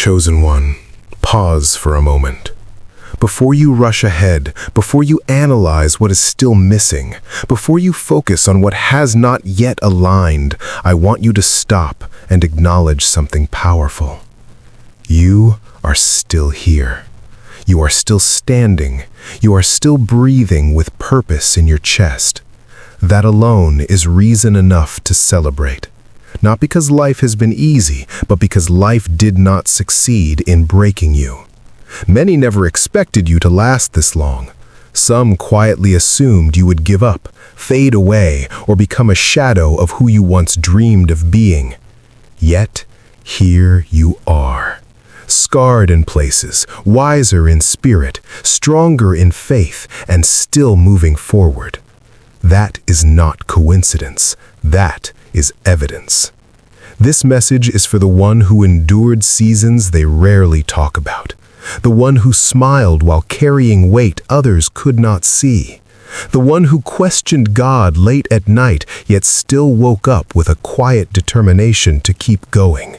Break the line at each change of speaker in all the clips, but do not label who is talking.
Chosen one, pause for a moment. Before you rush ahead, before you analyze what is still missing, before you focus on what has not yet aligned, I want you to stop and acknowledge something powerful. You are still here. You are still standing. You are still breathing with purpose in your chest. That alone is reason enough to celebrate. Not because life has been easy, but because life did not succeed in breaking you. Many never expected you to last this long. Some quietly assumed you would give up, fade away, or become a shadow of who you once dreamed of being. Yet, here you are. Scarred in places, wiser in spirit, stronger in faith, and still moving forward. That is not coincidence. That is evidence. This message is for the one who endured seasons they rarely talk about. The one who smiled while carrying weight others could not see. The one who questioned God late at night, yet still woke up with a quiet determination to keep going.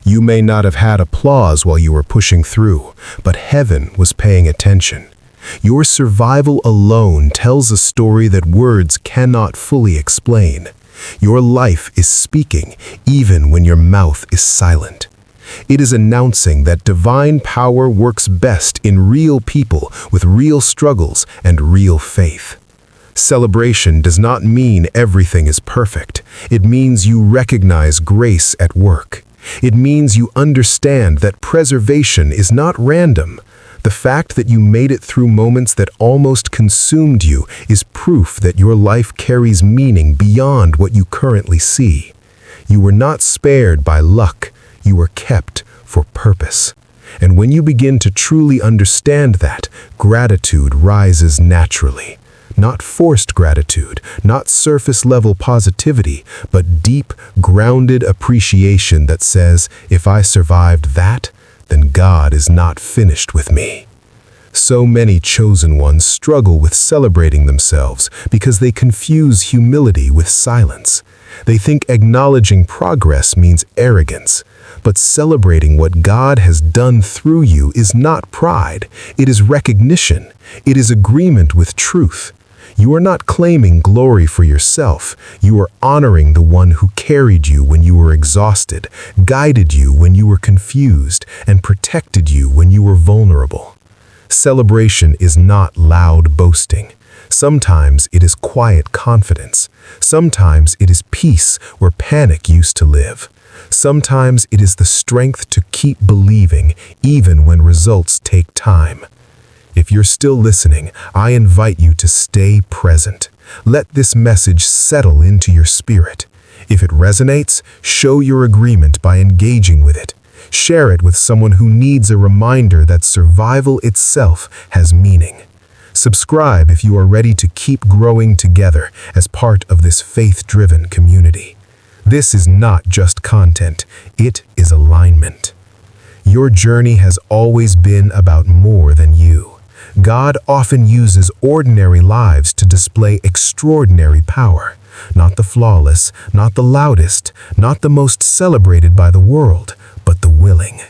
You may not have had applause while you were pushing through, but heaven was paying attention. Your survival alone tells a story that words cannot fully explain. Your life is speaking, even when your mouth is silent. It is announcing that divine power works best in real people with real struggles and real faith. Celebration does not mean everything is perfect. It means you recognize grace at work. It means you understand that preservation is not random. The fact that you made it through moments that almost consumed you is proof that your life carries meaning beyond what you currently see. You were not spared by luck. You were kept for purpose. And when you begin to truly understand that, gratitude rises naturally. Not forced gratitude, not surface-level positivity, but deep, grounded appreciation that says, if I survived that, then God is not finished with me. So many chosen ones struggle with celebrating themselves because they confuse humility with silence. They think acknowledging progress means arrogance. But celebrating what God has done through you is not pride. It is recognition. It is agreement with truth. You are not claiming glory for yourself. You are honoring the one who carried you when you were exhausted, guided you when you were confused, and protected you when you were vulnerable. Celebration is not loud boasting. Sometimes it is quiet confidence. Sometimes it is peace where panic used to live. Sometimes it is the strength to keep believing even when results take time. If you're still listening, I invite you to stay present. Let this message settle into your spirit. If it resonates, show your agreement by engaging with it. Share it with someone who needs a reminder that survival itself has meaning. Subscribe if you are ready to keep growing together as part of this faith-driven community. This is not just content, it is alignment. Your journey has always been about more than you. God often uses ordinary lives to display extraordinary power. Not the flawless, not the loudest, not the most celebrated by the world, but the willing.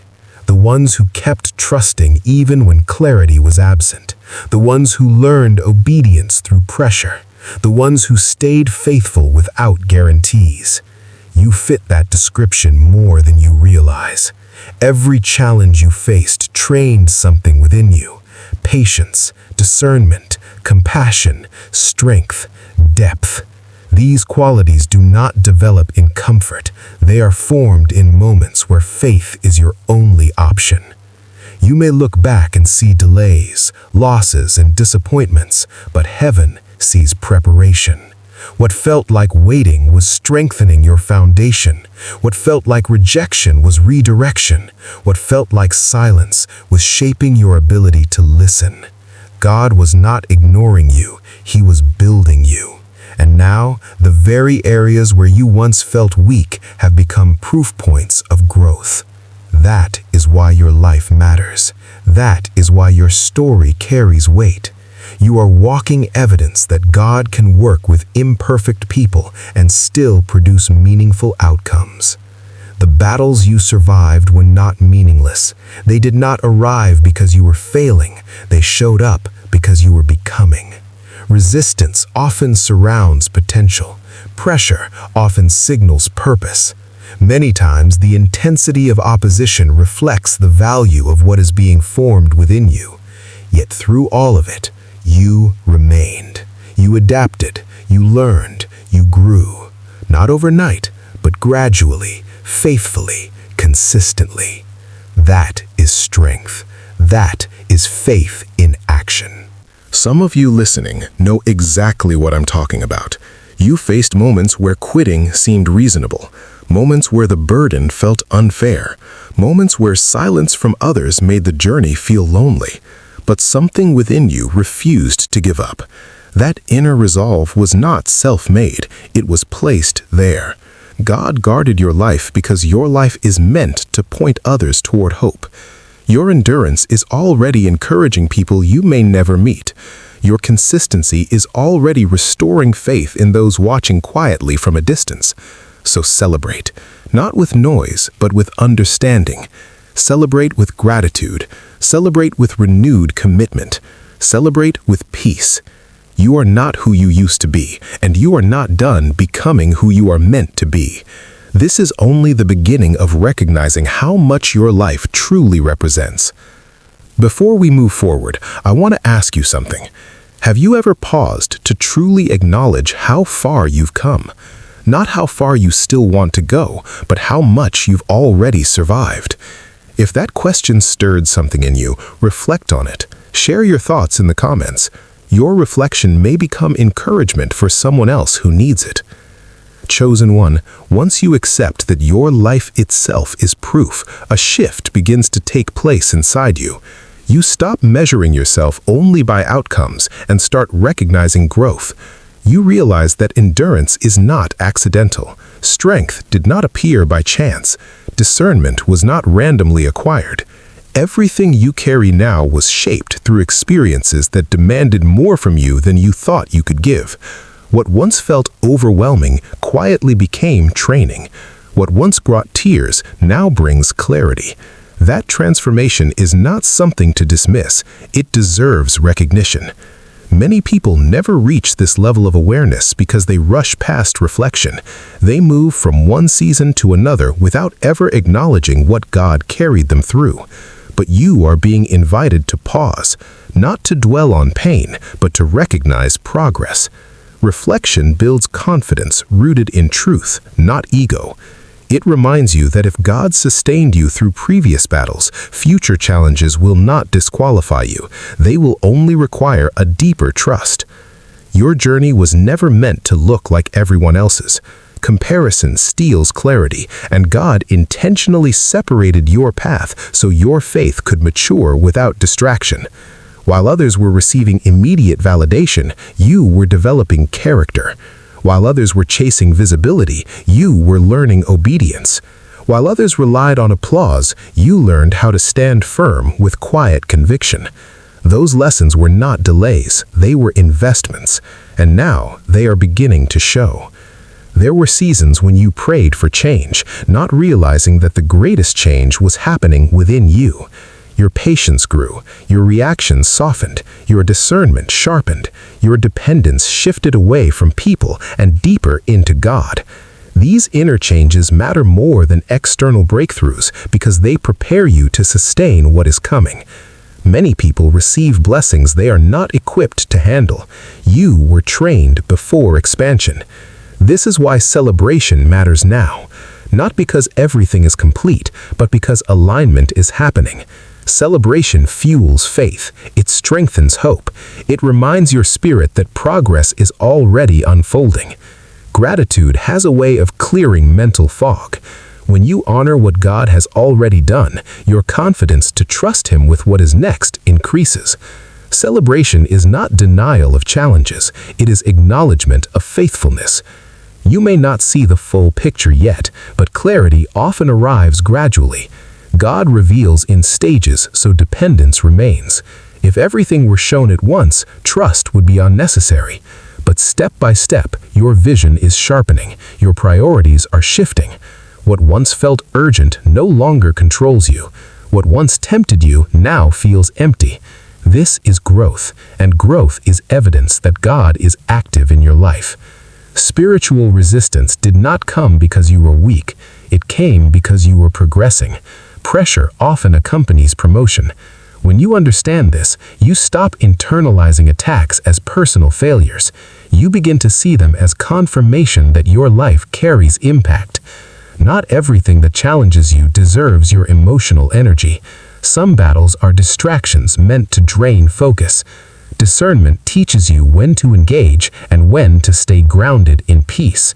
The ones who kept trusting even when clarity was absent. The ones who learned obedience through pressure. The ones who stayed faithful without guarantees. You fit that description more than you realize. Every challenge you faced trained something within you. Patience, discernment, compassion, strength, depth. These qualities do not develop in comfort. They are formed in moments where faith is your only option. You may look back and see delays, losses, and disappointments, but heaven sees preparation. What felt like waiting was strengthening your foundation. What felt like rejection was redirection. What felt like silence was shaping your ability to listen. God was not ignoring you, He was building you. And now, the very areas where you once felt weak have become proof points of growth. That is why your life matters. That is why your story carries weight. You are walking evidence that God can work with imperfect people and still produce meaningful outcomes. The battles you survived were not meaningless. They did not arrive because you were failing. They showed up because you were becoming. Resistance often surrounds potential. Pressure often signals purpose. Many times, the intensity of opposition reflects the value of what is being formed within you. Yet through all of it, you remained. You adapted, you learned, you grew. Not overnight, but gradually, faithfully, consistently. That is strength. That is faith in action. Some of you listening know exactly what I'm talking about. You faced moments where quitting seemed reasonable, moments where the burden felt unfair, moments where silence from others made the journey feel lonely. But something within you refused to give up. That inner resolve was not self-made, it was placed there. God guarded your life because your life is meant to point others toward hope. Your endurance is already encouraging people you may never meet. Your consistency is already restoring faith in those watching quietly from a distance. So celebrate, not with noise, but with understanding. Celebrate with gratitude. Celebrate with renewed commitment. Celebrate with peace. You are not who you used to be, and you are not done becoming who you are meant to be. This is only the beginning of recognizing how much your life truly represents. Before we move forward, I want to ask you something. Have you ever paused to truly acknowledge how far you've come? Not how far you still want to go, but how much you've already survived. If that question stirred something in you, reflect on it. Share your thoughts in the comments. Your reflection may become encouragement for someone else who needs it. Chosen one, once you accept that your life itself is proof, a shift begins to take place inside you. You stop measuring yourself only by outcomes and start recognizing growth. You realize that endurance is not accidental. Strength did not appear by chance. Discernment was not randomly acquired. Everything you carry now was shaped through experiences that demanded more from you than you thought you could give. What once felt overwhelming quietly became training. What once brought tears now brings clarity. That transformation is not something to dismiss. It deserves recognition. Many people never reach this level of awareness because they rush past reflection. They move from one season to another without ever acknowledging what God carried them through. But you are being invited to pause, not to dwell on pain, but to recognize progress. Reflection builds confidence rooted in truth, not ego. It reminds you that if God sustained you through previous battles, future challenges will not disqualify you. They will only require a deeper trust. Your journey was never meant to look like everyone else's. Comparison steals clarity, and God intentionally separated your path so your faith could mature without distraction. While others were receiving immediate validation, you were developing character. While others were chasing visibility, you were learning obedience. While others relied on applause, you learned how to stand firm with quiet conviction. Those lessons were not delays, they were investments, and now they are beginning to show. There were seasons when you prayed for change, not realizing that the greatest change was happening within you. Your patience grew, your reactions softened, your discernment sharpened, your dependence shifted away from people and deeper into God. These inner changes matter more than external breakthroughs because they prepare you to sustain what is coming. Many people receive blessings they are not equipped to handle. You were trained before expansion. This is why celebration matters now. Not because everything is complete, but because alignment is happening. Celebration fuels faith. It strengthens hope. It reminds your spirit that progress is already unfolding. Gratitude has a way of clearing mental fog. When you honor what God has already done, your confidence to trust Him with what is next increases. Celebration is not denial of challenges. It is acknowledgement of faithfulness. You may not see the full picture yet, but clarity often arrives gradually. God reveals in stages, so dependence remains. If everything were shown at once, trust would be unnecessary. But step by step, your vision is sharpening, your priorities are shifting.
What once felt urgent no longer controls you. What once tempted you now feels empty. This is growth, and growth is evidence that God is active in your life. Spiritual resistance did not come because you were weak. It came because you were progressing. Pressure often accompanies promotion. When you understand this, you stop internalizing attacks as personal failures. You begin to see them as confirmation that your life carries impact. Not everything that challenges you deserves your emotional energy. Some battles are distractions meant to drain focus. Discernment teaches you when to engage and when to stay grounded in peace.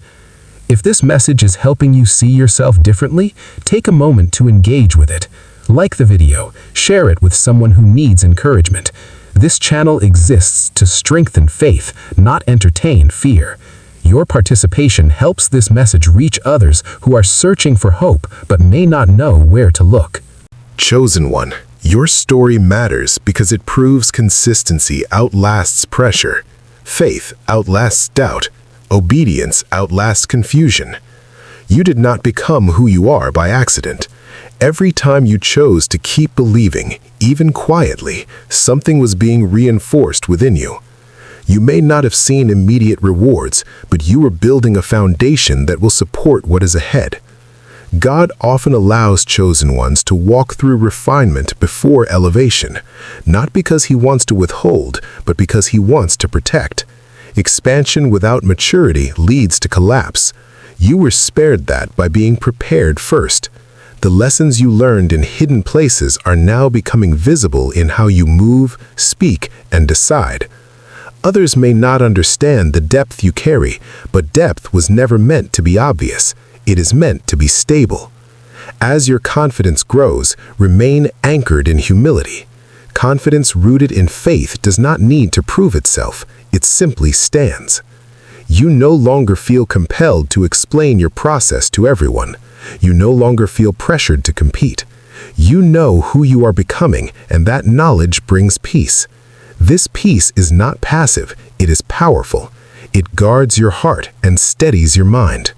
If this message is helping you see yourself differently, take a moment to engage with it. Like the video, share it with someone who needs encouragement. This channel exists to strengthen faith, not entertain fear. Your participation helps this message reach others who are searching for hope but may not know where to look.
Chosen one, your story matters because it proves consistency outlasts pressure. Faith outlasts doubt. Obedience outlasts confusion. You did not become who you are by accident. Every time you chose to keep believing, even quietly, something was being reinforced within you. You may not have seen immediate rewards, but you are building a foundation that will support what is ahead. God often allows chosen ones to walk through refinement before elevation, not because He wants to withhold, but because He wants to protect. Expansion without maturity leads to collapse. You were spared that by being prepared first. The lessons you learned in hidden places are now becoming visible in how you move, speak, and decide. Others may not understand the depth you carry, but depth was never meant to be obvious. It is meant to be stable. As your confidence grows, remain anchored in humility. Confidence rooted in faith does not need to prove itself. It simply stands. You no longer feel compelled to explain your process to everyone. You no longer feel pressured to compete. You know who you are becoming, and that knowledge brings peace. This peace is not passive, it is powerful. It guards your heart and steadies your mind.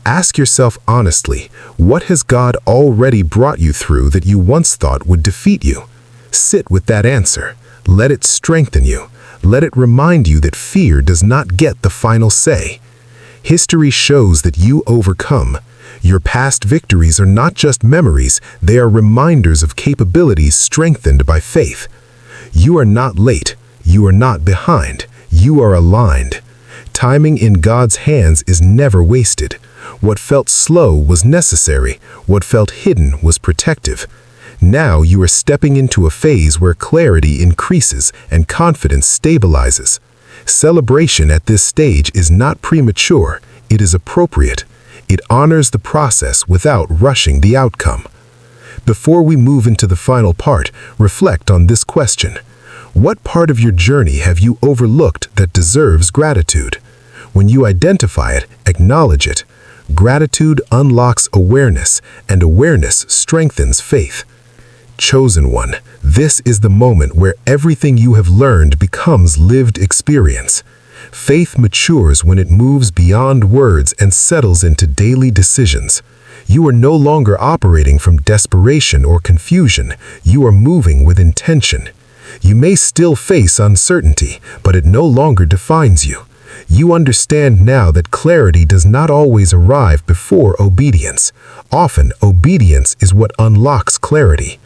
Ask yourself honestly, what has God already brought you through that you once thought would defeat you? Sit with that answer. Let it strengthen you. Let it remind you that fear does not get the final say. History shows that you overcome. Your past victories are not just memories, they are reminders of capabilities strengthened by faith. You are not late. You are not behind. You are aligned. Timing in God's hands is never wasted. What felt slow was necessary. What felt hidden was protective. Now you are stepping into a phase where clarity increases and confidence stabilizes. Celebration at this stage is not premature. It is appropriate. It honors the process without rushing the outcome. Before we move into the final part, reflect on this question. What part of your journey have you overlooked that deserves gratitude? When you identify it, acknowledge it. Gratitude unlocks awareness, and awareness strengthens faith. Chosen one, this is the moment where everything you have learned becomes lived experience. Faith matures when it moves beyond words and settles into daily decisions. You are no longer operating from desperation or confusion. You are moving with intention. You may still face uncertainty, but it no longer defines you. You understand now that clarity does not always arrive before obedience. Often, obedience is what unlocks clarity.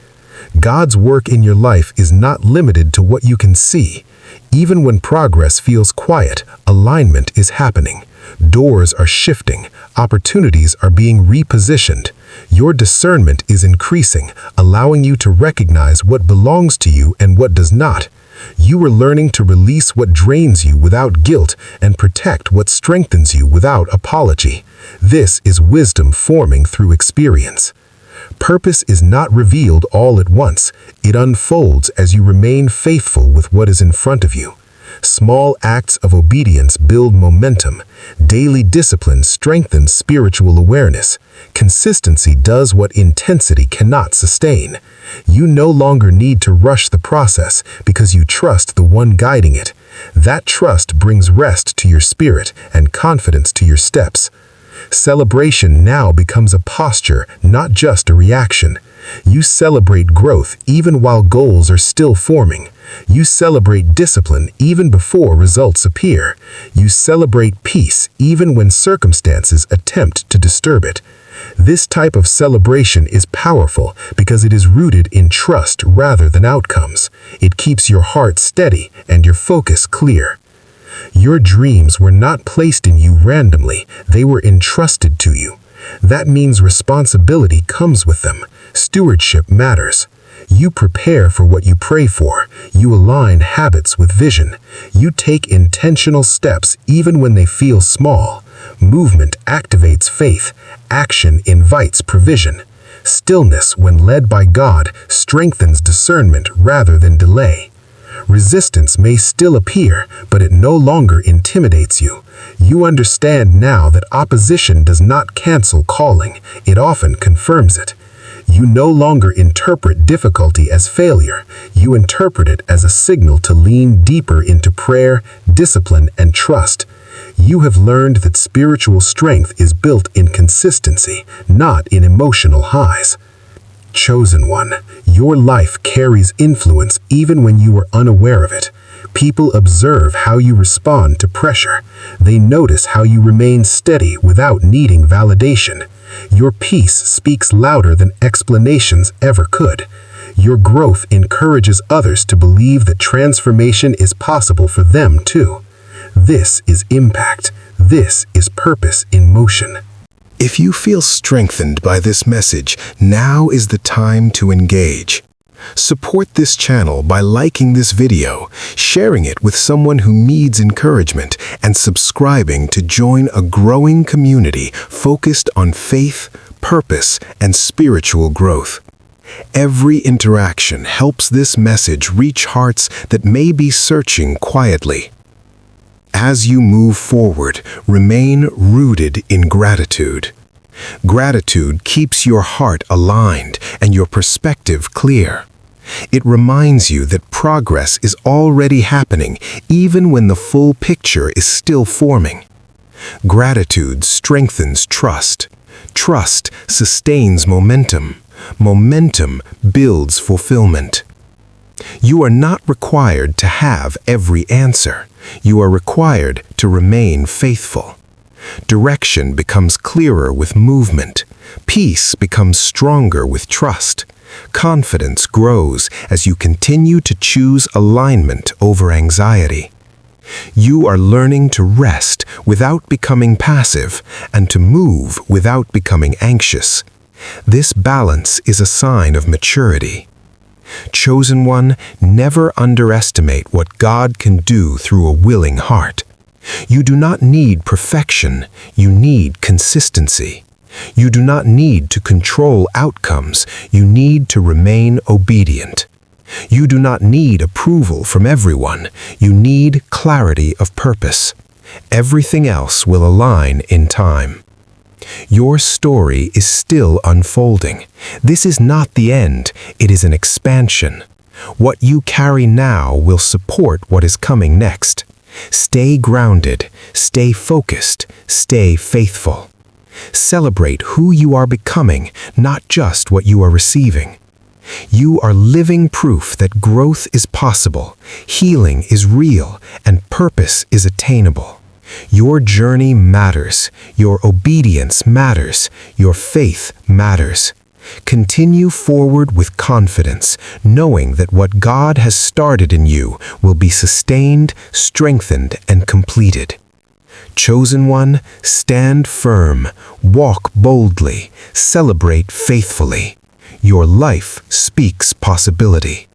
God's work in your life is not limited to what you can see. Even when progress feels quiet, alignment is happening. Doors are shifting. Opportunities are being repositioned. Your discernment is increasing, allowing you to recognize what belongs to you and what does not. You are learning to release what drains you without guilt and protect what strengthens you without apology. This is wisdom forming through experience. Purpose is not revealed all at once. It unfolds as you remain faithful with what is in front of you. Small acts of obedience build momentum. Daily discipline strengthens spiritual awareness. Consistency does what intensity cannot sustain. You no longer need to rush the process because you trust the one guiding it. That trust brings rest to your spirit and confidence to your steps.
Celebration now becomes a posture, not just a reaction. You celebrate growth even while goals are still forming. You celebrate discipline even before results appear. You celebrate peace even when circumstances attempt to disturb it. This type of celebration is powerful because it is rooted in trust rather than outcomes. It keeps your heart steady and your focus clear. Your dreams were not placed in you randomly, they were entrusted to you. That means responsibility comes with them. Stewardship matters. You prepare for what you pray for. You align habits with vision. You take intentional steps even when they feel small. Movement activates faith. Action invites provision. Stillness, when led by God, strengthens discernment rather than delay. Resistance may still appear, but it no longer intimidates you. You understand now that opposition does not cancel calling, it often confirms it. You no longer interpret difficulty as failure. You interpret it as a signal to lean deeper into prayer, discipline, and trust. You have learned that spiritual strength is built in consistency, not in emotional highs. Chosen one, your life carries influence even when you are unaware of it. People observe how you respond to pressure. They notice how you remain steady without needing validation. Your peace speaks louder than explanations ever could. Your growth encourages others to believe that transformation is possible for them too. This is impact. This is purpose in motion.
If you feel strengthened by this message, now is the time to engage. Support this channel by liking this video, sharing it with someone who needs encouragement, and subscribing to join a growing community focused on faith, purpose, and spiritual growth. Every interaction helps this message reach hearts that may be searching quietly. As you move forward, remain rooted in gratitude. Gratitude keeps your heart aligned and your perspective clear. It reminds you that progress is already happening even when the full picture is still forming. Gratitude strengthens trust. Trust sustains momentum. Momentum builds fulfillment. You are not required to have every answer. You are required to remain faithful. Direction becomes clearer with movement. Peace becomes stronger with trust. Confidence grows as you continue to choose alignment over anxiety. You are learning to rest without becoming passive and to move without becoming anxious. This balance is a sign of maturity. Chosen one, never underestimate what God can do through a willing heart. You do not need perfection, you need consistency. You do not need to control outcomes, you need to remain obedient. You do not need approval from everyone, you need clarity of purpose. Everything else will align in time. Your story is still unfolding. This is not the end, it is an expansion. What you carry now will support what is coming next. Stay grounded, stay focused, stay faithful. Celebrate who you are becoming, not just what you are receiving. You are living proof that growth is possible, healing is real, and purpose is attainable. Your journey matters, your obedience matters, your faith matters. Continue forward with confidence, knowing that what God has started in you will be sustained, strengthened, and completed. Chosen one, stand firm, walk boldly, celebrate faithfully. Your life speaks possibility.